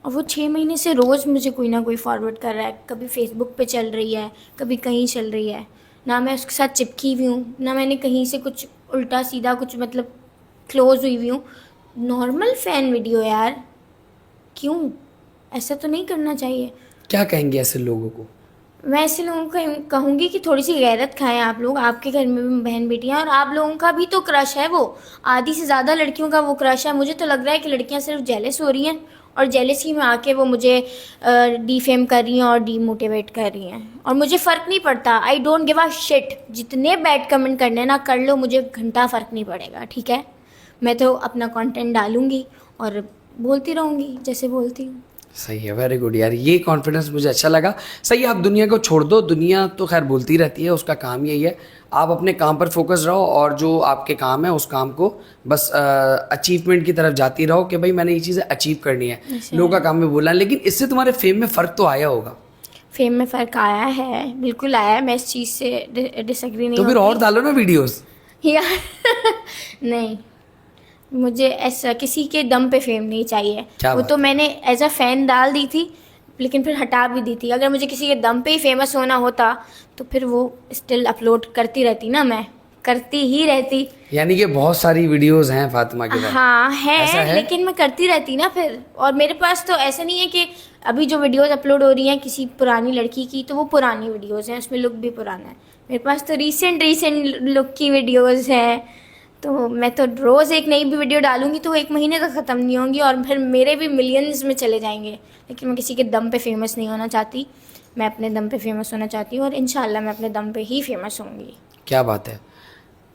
और वो 6 महीने से रोज़ मुझे कोई ना कोई फॉरवर्ड कर रहा है। कभी फेसबुक पे चल रही है, कभी कहीं चल रही है। ना मैं उसके साथ चिपकी हुई हूँ, ना मैंने कहीं से कुछ उल्टा सीधा कुछ मतलब क्लोज हुई हुई हूँ। नॉर्मल फ़ैन वीडियो यार, क्यों? ऐसा तो नहीं करना चाहिए। क्या कहेंगे ऐसे लोगों को? मैं ऐसे लोगों को कहूँगी कि थोड़ी सी गैरत खाएं आप लोग। आपके घर में भी बहन बेटियां, और आप लोगों का भी तो क्रश है वो। आधी से ज़्यादा लड़कियों का वो क्रश है। मुझे तो लग रहा है कि लड़कियां सिर्फ जेलस हो रही हैं, और जेलसी में आके वो मुझे डिफेम कर रही हैं और डीमोटिवेट कर रही हैं। और मुझे फ़र्क नहीं पड़ता, I don't give a shit. जितने बैड कमेंट करने ना कर लो, मुझे घंटा फ़र्क नहीं पड़ेगा, ठीक है? मैं तो अपना कंटेंट डालूंगी और बोलती रहूँगी जैसे बोलती हूँ। सही है, वेरी गुड यार, ये कॉन्फिडेंस मुझे अच्छा लगा। सही है, आप दुनिया को छोड़ दो, दुनिया तो खैर बोलती रहती है, उसका काम यही है। आप अपने काम पर फोकस रहो, और जो आपके काम है उस काम को बस अचीवमेंट की तरफ जाती रहो कि भाई मैंने ये चीज़ें अचीव करनी है। लोगों का काम में बोलना, लेकिन इससे तुम्हारे फेम में फ़र्क तो आया होगा। फेम में फ़र्क आया है, बिल्कुल आया है। मैं इस चीज़ से डिसएग्री नहीं तो फिर होती। और डालो ना वीडियोस। यार नहीं, मुझे ऐसा किसी के दम पे फेम नहीं चाहिए। क्या वो बात तो है? मैंने एज अ फैन डाल दी थी, लेकिन फिर हटा भी दी थी। अगर मुझे किसी के दम पे ही फेमस होना होता तो फिर वो स्टिल अपलोड करती रहती ना, मैं करती ही रहती। यानी कि बहुत सारी वीडियोस हैं फातिमा के पास। हाँ ऐसा है, है? लेकिन मैं करती रहती ना फिर। और मेरे पास तो ऐसा नहीं है कि अभी जो वीडियोस अपलोड हो रही हैं किसी पुरानी लड़की की, तो वो पुरानी वीडियोस हैं, उसमें लुक भी पुराना है। मेरे पास तो रीसेंट लुक की वीडियोस हैं। तो मैं तो रोज़ एक नई भी वीडियो डालूंगी तो वो 1 महीने तक ख़त्म नहीं होंगी, और फिर मेरे भी मिलियंस में चले जाएंगे। लेकिन मैं किसी के दम पे फेमस नहीं होना चाहती। मैं अपने दम पे फेमस होना चाहती हूँ, और इंशाल्लाह मैं अपने दम पे ही फेमस होंगी। क्या बात है।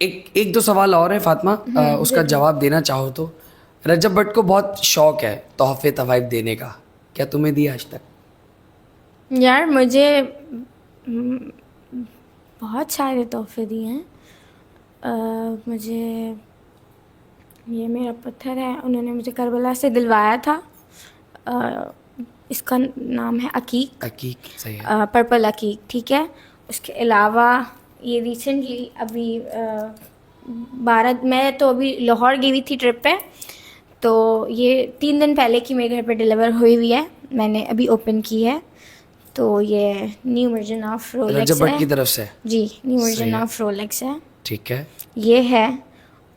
एक दो सवाल और है फातिमा, उसका जवाब देना चाहो तो। रजब भट्ट को बहुत शौक है तोहफे तवाइफ देने का, क्या तुम्हें दिया आज तक? यार मुझे बहुत सारे तोहफे दिए हैं। मुझे ये मेरा पत्थर है, उन्होंने मुझे करबला से दिलवाया था। इसका नाम है अकीक, अकीक, सही है। पर्पल अकीक, ठीक है। उसके अलावा ये रिसेंटली अभी 12, मैं तो अभी लाहौर गई हुई थी ट्रिप पे, तो ये 3 दिन पहले की मेरे घर पे डिलीवर हुई हुई है, मैंने अभी ओपन की है। तो ये न्यू वर्जन ऑफ रोलेक्स रजब भट्ट की है तरफ से? जी, न्यू सही वर्जन है। ऑफ रोलेक्स है, ठीक है। ये है।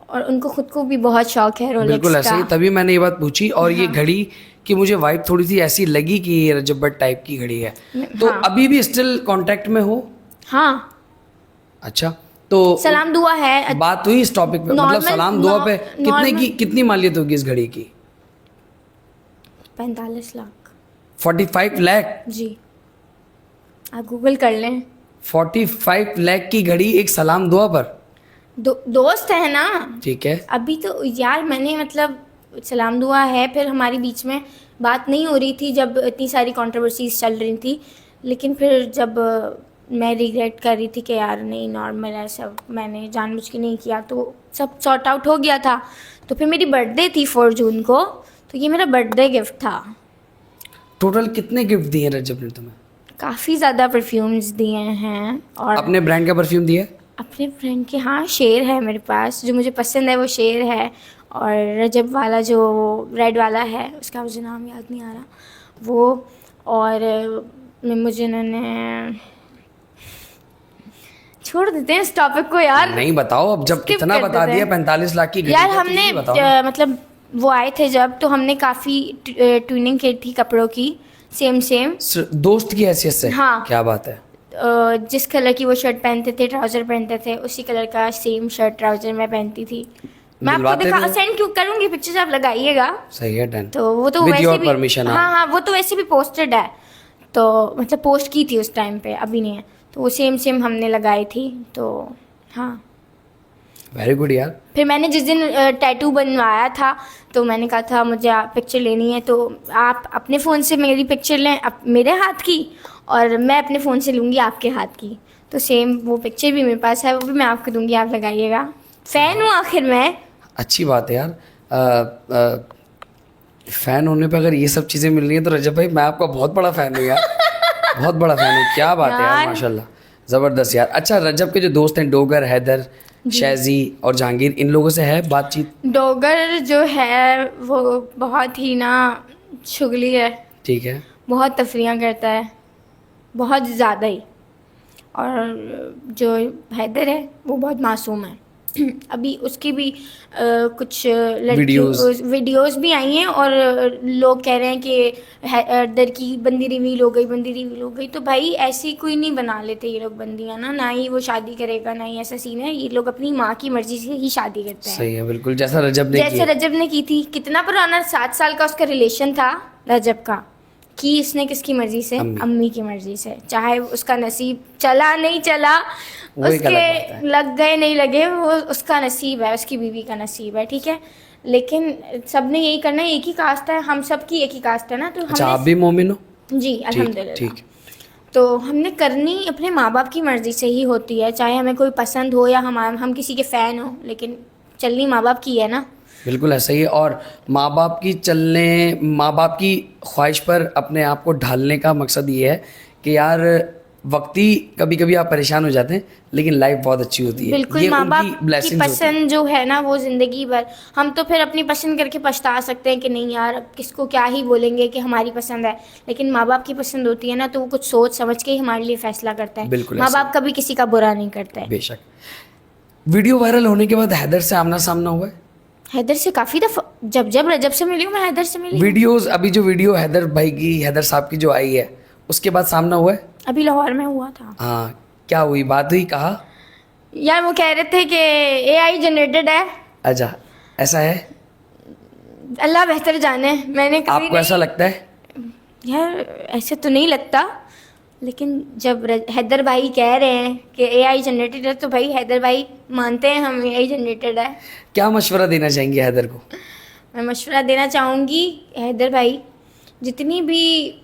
और उनको खुद को भी बहुत शौक है रोलेक्स बिल्कुल ऐसे ही, का। तभी मैंने ये बात पूछी। और ये घड़ी की मुझे वाइब थोड़ी सी ऐसी लगी कि ये रजब भट्ट टाइप की घड़ी है। तो हाँ। अभी भी स्टिल कांटेक्ट में हो? हाँ, अच्छा, तो सलाम दुआ है। बात हुई इस टॉपिक पे, मतलब नॉर्मल- सलाम दुआ पे नॉर्मल- कितनी मालियत होगी इस घड़ी की? 45 लाख 45 लाख? जी, आप गूगल कर लें। 45 लाख की घड़ी एक सलाम दुआ पर? दोस्त है ना। ठीक है। अभी तो यार मैंने मतलब सलाम दुआ है, फिर हमारी बीच में बात नहीं हो रही थी जब इतनी सारी कंट्रोवर्सीज चल रही थी, लेकिन फिर जब मैं रिग्रेट कर रही थी कि यार नहीं नॉर्मल है सब, मैंने जानबूझ के नहीं किया, तो सब सॉर्ट आउट हो गया था। तो फिर मेरी बर्थडे थी 4 जून को, तो ये मेरा बर्थडे गिफ्ट था। टोटल कितने गिफ्ट दिए रजब ने तुम्हें? काफ़ी ज़्यादा परफ्यूम्स दिए हैं। और अपने ब्रांड का परफ्यूम दिया? अपने फ्रेंड के, हाँ, शेर है मेरे पास, जो मुझे पसंद है वो शेर है। और रजब वाला जो रेड वाला है उसका मुझे नाम याद नहीं आ रहा वो। और मुझे उन्होंने, छोड़ देते हैं इस टॉपिक को यार। नहीं बताओ, अब जब Skip इतना कर बता देते दिया हैं। 45 लाख की घड़ी यार का, तो हमने ये बताओ। मतलब वो आए थे जब, तो हमने काफ़ी ट्यूनिंग की थी कपड़ों की, सेम दोस्त की हैसियत से? हाँ। क्या बात है। जिस कलर की वो शर्ट पहनते थे, ट्राउज़र पहनते थे, उसी कलर का सेम शर्ट ट्राउज़र मैं पहनती थी। मैं आपको दिलवाते दिखा थे? सेंड क्यों करूँगी, पिक्चर्स आप लगाइएगा। सही है, डन। तो वो तो With वैसे your भी permission, हाँ हाँ, वो तो वैसे भी पोस्टेड है, तो मतलब पोस्ट की थी उस टाइम पे, अभी नहीं है। तो वो सेम हमने लगाई थी, तो हाँ। वेरी गुड यार। फिर मैंने जिस दिन टैटू बनवाया था, तो मैंने कहा था मुझे पिक्चर लेनी है, तो आप अपने फ़ोन से मेरी पिक्चर लें मेरे हाथ की, और मैं अपने फ़ोन से लूँगी आपके हाथ की। तो सेम वो पिक्चर भी मेरे पास है, वो भी मैं आपको दूँगी, आप लगाइएगा। फ़ैन हूँ आखिर मैं। अच्छी बात है यार। फ़ैन होने पे अगर ये सब चीज़ें मिल रही हैं तो रजब भाई मैं आपका बहुत बड़ा फ़ैन हूँ यार। बहुत बड़ा फ़ैन हूँ। क्या बात है यार, यार। माशाल्लाह, ज़बरदस्त यार। अच्छा, रजब के जो दोस्त हैं डोगर, हैदर, शैजी और जहांगीर, इन लोगों से है बातचीत? डोगर जो है वो बहुत ही ना चुगली है, ठीक है। बहुत तफरीयाँ करता है, बहुत ज़्यादा ही। और जो हैदर है वो बहुत मासूम है। अभी उसकी भी कुछ वीडियोस भी आई हैं, और लोग कह रहे हैं कि हैदर की बंदी रिवील हो गई। तो भाई ऐसी कोई नहीं बना लेते ये लोग बंदियाँ ना ही वो शादी करेगा, ना ही ऐसा सीन है। ये लोग अपनी माँ की मर्जी से ही शादी करते हैं। सही है, बिल्कुल जैसा रजब ने की थी। कितना पुराना, 7 साल का उसका रिलेशन था रजब का, कि इसने किसकी मर्जी से? अम्मी की मर्जी से। चाहे उसका नसीब चला नहीं चला, उसके लग गए नहीं लगे, वो उसका नसीब है, उसकी बीवी का नसीब है, ठीक है। लेकिन सबने यही करना है, एक ही कास्ट है, हम सब की एक ही कास्ट है ना। तो अच्छा, आप भी मोमिन हो? जी, अल्हम्दुलिल्लाह। ठीक। तो हमने करनी अपने माँ बाप की मर्जी से ही होती है, चाहे हमें कोई पसंद हो या हम किसी के फ़ैन हो, लेकिन चलनी माँ बाप की है ना। बिल्कुल ऐसा ही है। और माँ बाप की ख्वाहिश पर अपने आप को ढालने का मकसद ये है कि यार वक्ती कभी कभी आप परेशान हो जाते हैं, लेकिन लाइफ बहुत अच्छी होती है। बिल्कुल, माँ बाप की पसंद जो है ना वो ज़िंदगी भर। हम तो फिर अपनी पसंद करके पछता सकते हैं कि नहीं यार अब किसको क्या ही बोलेंगे कि हमारी पसंद है, लेकिन माँ बाप की पसंद होती है ना, तो वो कुछ सोच समझ के ही हमारे लिए फ़ैसला करता है। बिल्कुल, माँ बाप कभी किसी का बुरा नहीं करता है। बेशक। वीडियो वायरल होने के बाद हैदर से आमना सामना हुआ है? हैदर से काफ़ी दफ़ा, जब रजब से मिली हूँ मैं हैदर से मिली। वीडियोस, अभी जो वीडियो हैदर भाई की, हैदर साहब की जो आई है, उसके बाद सामना हुआ है? अभी लाहौर में हुआ था। हाँ, क्या हुई बात? हुई, कहा? यार वो कह रहे थे कि AI जनरेटेड है। अच्छा, ऐसा है? अल्लाह बेहतर जाने, मैंने कभी आपको ऐसा लगता है? यार ऐसे तो नहीं लगता, लेकिन जब हैदर भाई कह रहे हैं कि AI जनरेटेड है, तो भाई हैदर भाई मानते हैं हम AI जनरेटेड है। क्या मशवरा देना चाहेंगे हैदर को? मैं मशवरा देना चाहूँगी हैदर भाई, जितनी भी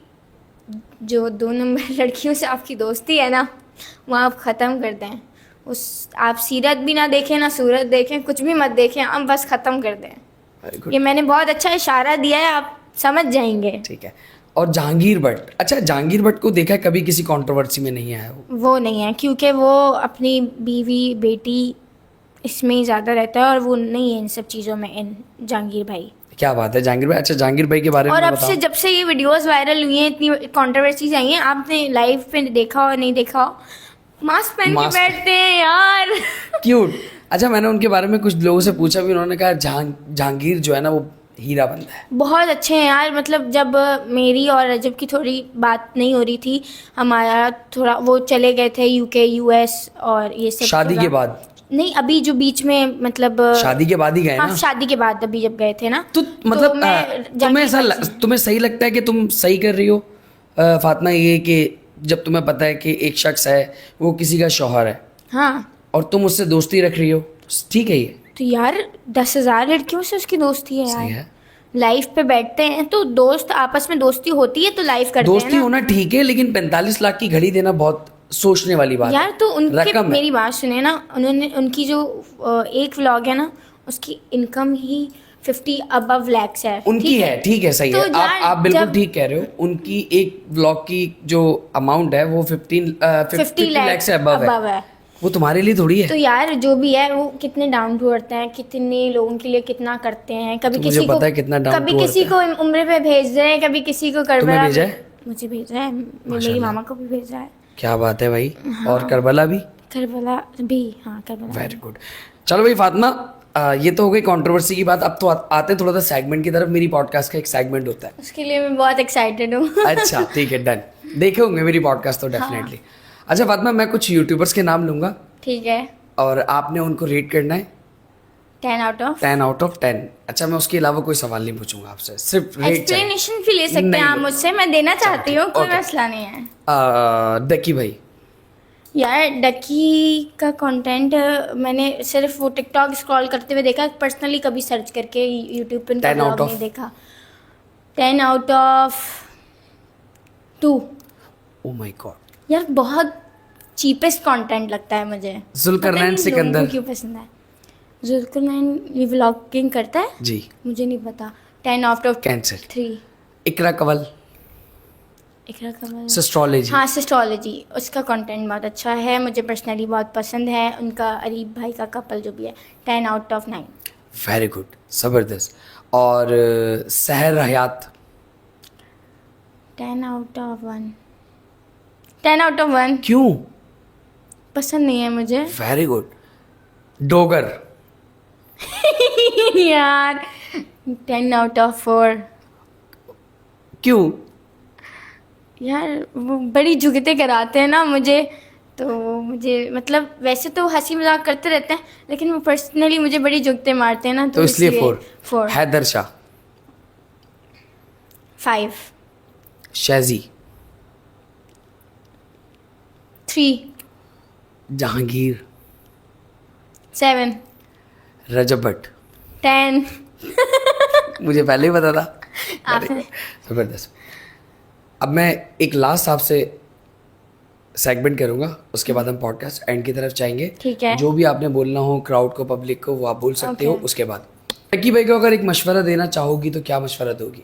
जो 2 नंबर लड़कियों से आपकी दोस्ती है ना, वो आप ख़त्म कर दें। आप सीरत भी ना देखें, ना सूरत देखें, कुछ भी मत देखें, आप बस ख़त्म कर दें। ये मैंने बहुत अच्छा इशारा दिया है, आप समझ जाएंगे। ठीक है। और जहांगीर भट्ट, अच्छा जहांगीर भट्ट को देखा है कभी किसी कंट्रोवर्सी में नहीं आया वो नहीं है, क्योंकि वो अपनी बीवी बेटी इसमें ही ज़्यादा रहता है, और वो नहीं है इन सब चीज़ों में, इन जहांगीर भाई। क्या बात है, जहांगीर भाई। अच्छा, जहांगीर भाई के बारे में और अब बताओ। से जब से ये वीडियोस वायरल हुई हैं, इतनी कंट्रोवर्सीज आई हैं, आपने लाइव पे देखा हो नहीं देखा हो, मास्क पहन के बैठते हैं यार। क्यूट। अच्छा, मैंने उनके बारे में कुछ लोगों से पूछा भी, उन्होंने कहा जहांगीर जो है ना वो हीरा बंदा है। बहुत अच्छे हैं यार। मतलब जब मेरी और रजब की थोड़ी बात नहीं हो रही थी, हमारा थोड़ा वो चले गए थे UK US और ये सब। शादी के बाद? नहीं, अभी जो बीच में मतलब शादी के बाद ही गए हाँ, ना? शादी के बाद अभी जब गए थे ना, तो मतलब मैं तुम्हें जाके तुम्हें सही लगता है कि तुम सही कर रही हो फातिमा, ये कि जब तुम्हें पता है कि एक शख्स है वो किसी का शौहर है हाँ, और तुम उससे दोस्ती रख रही हो, ठीक है ये तो यार 10,000 लड़कियों से उसकी दोस्ती है सही यार। है। लाइफ पे बैठते हैं तो दोस्त आपस में दोस्ती होती है तो लाइफ करते दोस्ती हैं ना होना ठीक है, लेकिन 45 लाख की घड़ी देना बहुत सोचने वाली बात यार। है। तो उनके रकम है। मेरी बात सुने ना, उन्होंने उनकी जो एक व्लॉग है ना, उसकी इनकम ही 50 अबव लैक्स है। उनकी ठीक है, ठीक है, सही तो है। यार आप बिल्कुल जब ठीक कह रहे हो। उनकी एक ब्लॉग की जो अमाउंट है वो 50 लाख से अबव है। वो तुम्हारे लिए थोड़ी है। तो यार जो भी है वो कितने डाउन टू अर्थ हैं, कितने लोगों के लिए कितना करते हैं। कभी तो किसी मुझे को पता है कितना down कभी to किसी earth को उम्र पे भेज रहे हैं, कभी किसी को तुम्हें करबला भेजा है? मुझे भेजा है, मेरी माशाल्लाह। मामा को भी भेजा है। क्या बात है भाई। और करबला भी? करबला भी, हाँ करबला वेरी गुड। चलो भाई फातिमा, ये तो हो गई कंट्रोवर्सी की बात। अब तो आते हैं थोड़ा सा सेगमेंट की तरफ। मेरी पॉडकास्ट का एक सेगमेंट होता है। उसके लिए मैं बहुत एक्साइटेड हूँ। अच्छा ठीक है, डन। देखे होंगे मेरी पॉडकास्ट तो डेफिनेटली। अच्छा फातिमा, मैं कुछ यूट्यूबर्स के नाम लूंगा ठीक है, और आपने उनको रेट करना है 10 आउट ऑफ 10 आउट ऑफ 10। अच्छा, मैं उसके अलावा कोई सवाल नहीं पूछूंगा आपसे, सिर्फ रेट चाहिए। एक्सप्लेनेशन भी ले सकते नहीं, हैं आप मुझसे, मैं देना चाहती हूँ, कोई okay. मसला नहीं है। डकी भाई। यार डकी का कंटेंट मैंने सिर्फ वो टिकटॉक स्क्रॉल करते हुए देखा, पर्सनली कभी सर्च करके यूट्यूब पे उनका 10 out ब्लॉग of? नहीं देखा। 10 out of 2। Oh my God. यार बहुत चीपेस्ट कंटेंट लगता है मुझे। जुल्करनैन पता नहीं सिकंदर। लोगों को क्यों पसंद है। जुल्करनैन ये व्लॉगिंग करता है? जी। मुझे नहीं पता। 10 आउट ऑफ कैंसर। 3। इकरा कंवल। इकरा कमल, सिस्ट्रोलॉजी। हाँ सिस्टोलॉजी, उसका कंटेंट बहुत अच्छा है, मुझे पर्सनली बहुत पसंद है। उनका अरीब भाई का कपल जो भी है, 10 आउट ऑफ 9। वेरी गुड, जबरदस्त। और Sahar Hayat. 10 out of 1। 10 out of 1। क्यों? पसंद नहीं है मुझे। Very good. डोगर। यार 10 आउट ऑफ 4। क्यों? यार वो बड़ी जुगते कराते हैं ना मुझे, तो मुझे मतलब वैसे तो हंसी मजाक करते रहते हैं, लेकिन वो पर्सनली मुझे बड़ी जुगते मारते हैं ना, तो इसलिए 4। 4। हैदर शाह। 5। शैजी। 3। जहांगीर। 7। रजब भट्ट। 10। मुझे पहले ही पता था। आपने जबरदस्त। अब मैं एक लास्ट आपसे सेगमेंट करूंगा, उसके बाद हम पॉडकास्ट एंड की तरफ जाएंगे। ठीक है। जो भी आपने बोलना हो क्राउड को, पब्लिक को, वो आप बोल सकते हो। Okay. उसके बाद डकी भाई को अगर एक मशवरा देना चाहोगी तो क्या मशवरा दोगी?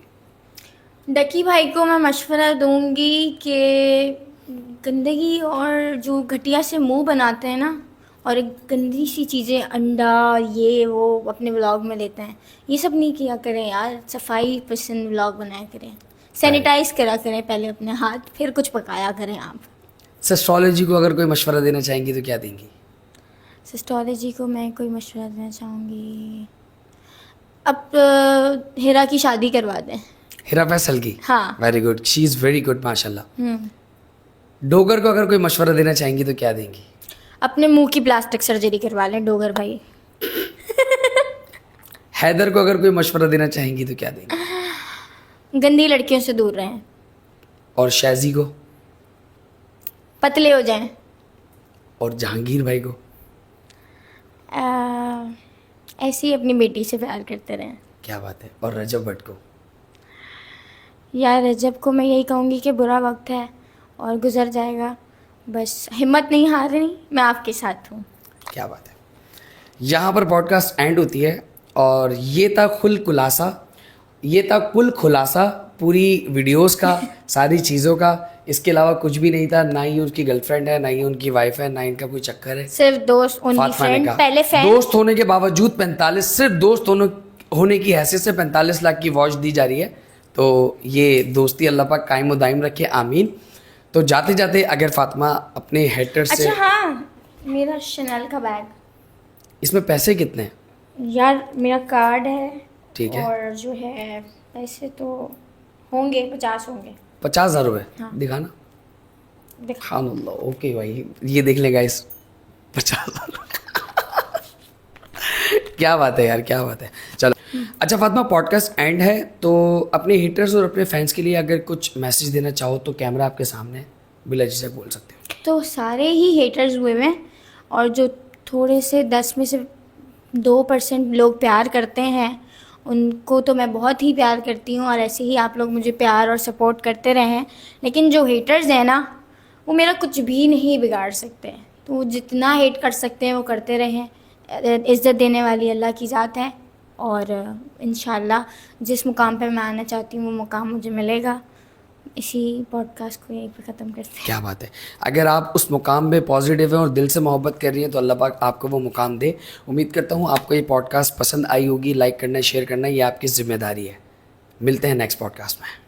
डकी भाई को मैं मशवरा दूंगी कि गंदगी और जो घटिया से मुंह बनाते हैं ना, और एक गंदी सी चीज़ें, अंडा ये वो अपने व्लॉग में लेते हैं, ये सब नहीं किया करें यार। सफाई पसंद व्लॉग बनाया करें, सैनिटाइज करा करें पहले अपने हाथ, फिर कुछ पकाया करें आप। सिस्ट्रोलॉजी को अगर कोई मशवरा देना चाहेंगी तो क्या देंगी? सिस्टोलॉजी को मैं कोई मशवरा देना चाहूँगी, अब हिरा की शादी करवा दें। हिरा फैसल की? हाँ। Very good, she is very good माशाल्लाह। डोगर को अगर कोई मशवरा देना चाहेंगी तो क्या देंगी? अपने मुंह की प्लास्टिक सर्जरी करवा लें डोगर भाई। हैदर को अगर कोई मशवरा देना चाहेंगी तो क्या देंगी? गंदी लड़कियों से दूर रहें। और शैजी को? पतले हो जाएं। और जहांगीर भाई को? ऐसे ही अपनी बेटी से प्यार करते रहें। क्या बात है। और रजब भट्ट को? यार रजब को मैं यही कहूँगी कि बुरा वक्त है और गुजर जाएगा, बस हिम्मत नहीं हारनी, मैं आपके साथ हूँ। क्या बात है। यहाँ पर पॉडकास्ट एंड होती है और ये था कुल खुलासा पूरी वीडियोस का, सारी चीज़ों का। इसके अलावा कुछ भी नहीं था, ना ही उनकी गर्लफ्रेंड है, ना ही उनकी वाइफ है, ना ही इनका कोई चक्कर है। सिर्फ दोस्त, ओनली फातिमा ने फ्रेंड। कहा, पहले फ्रेंड, दोस्त होने के बावजूद 45, सिर्फ दोस्त होने की हैसियत से 45 लाख की वॉच दी जा रही है। तो ये दोस्ती अल्लाह पाक कायम व दायम रखे, आमीन। तो जाते जाते अगर फातिमा अपने हेटर से, अच्छा हाँ, मेरा शनल का बैग, इसमें पैसे कितने हैं? यार मेरा कार्ड है, ठीक है। और जो है पैसे तो होंगे 50 होंगे। 50,000 रुपये? हाँ। दिखाना। दिखा। हाँ, ओके भाई, ये देख ले गाइस, 50,000। क्या बात है यार, क्या बात है। चलो अच्छा फातिमा, पॉडकास्ट एंड है तो अपने हेटर्स और अपने फैंस के लिए अगर कुछ मैसेज देना चाहो तो कैमरा आपके सामने है, बिला झिझक बोल सकते हो। तो सारे ही हेटर्स हुए हैं, और जो थोड़े से 10 में से 2% लोग प्यार करते हैं उनको तो मैं बहुत ही प्यार करती हूँ, और ऐसे ही आप लोग मुझे प्यार और सपोर्ट करते रहें। लेकिन जो हेटर्स हैं ना, वो मेरा कुछ भी नहीं बिगाड़ सकते हैं, तो वो जितना हेट कर सकते हैं वो करते रहें। इज़्ज़त देने वाली अल्लाह की ज़ात है, और इंशाल्लाह जिस मुकाम पे मैं आना चाहती हूँ वो मुकाम मुझे मिलेगा। इसी पॉडकास्ट को यहीं पे ख़त्म करते हैं। क्या बात है। अगर आप उस मुकाम में पॉजिटिव हैं और दिल से मोहब्बत कर रही हैं तो अल्लाह पाक आपको वो मुकाम दे। उम्मीद करता हूँ आपको ये पॉडकास्ट पसंद आई होगी। लाइक करना, शेयर करना ये आपकी ज़िम्मेदारी है। मिलते हैं नेक्स्ट पॉडकास्ट में।